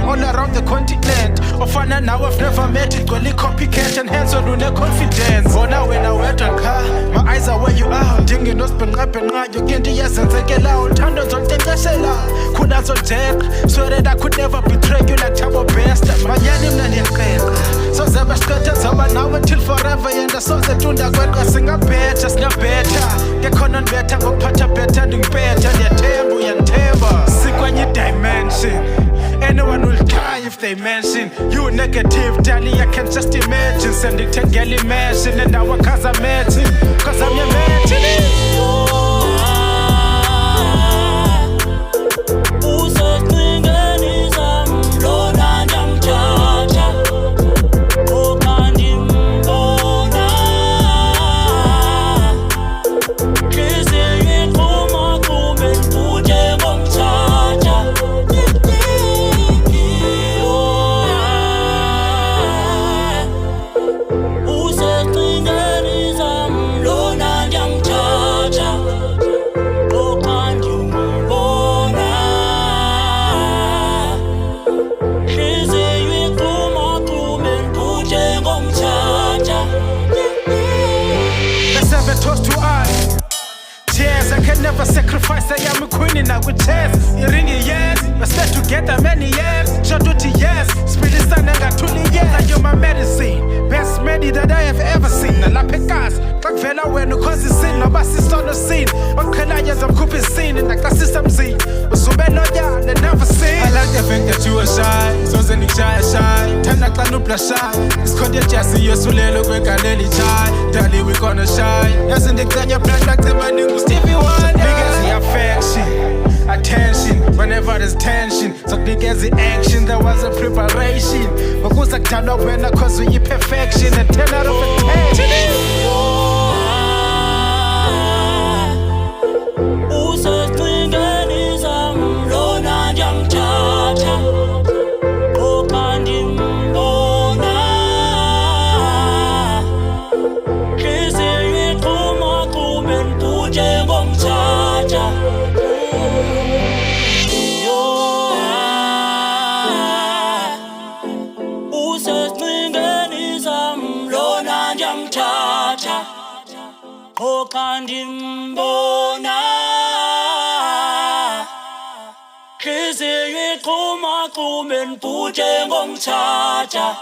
all around the continent. Ofana now I've never met it, goli copycat and hands on une confidence. Bona when I went on car, my eyes are where you are. Dingy no spin rap and ride, you can't yes and take it out. Tando on Tendashela, could answer deck. Swear that I could never betray you like Tabo Best. My yanim na niakeka. So Zaba started so now until forever. And the songs that tunda go sing a better, snap better. Get on better, go pata better, doing better. Ya tembo, ya tembo. Sick when you dimension. Anyone will die if they mention you negative, darling. I can just imagine sending 10 girl imagine and now cause I'm matching, cause I'm your matching. Never sacrifice, I am a queen in our chest. You ring it, yes. We stay together many years. Shot to yes. Spirit standing at 20 years. You're my medicine. Best medi that I have ever seen. La Pecas. Like Vela when you cause the sin. No basis on the scene. On Kalayas of Cooping scene. In the system Z. So bad no ya, they never seen. I like the fact that you are shy. So then you shy. Time like no shy. It's called your chassis. You're so little quick and any shy. Daddy, we gonna shy. Yes, and they can your plan like the man who Stevie Wonder. Big as the affection, attention, whenever there's tension. So big as the action, there was a preparation. But who's like turn up when I cause you perfection and 10 out of 10. Ndimbona Khiziyixhuma xume nibhuje ngomthatha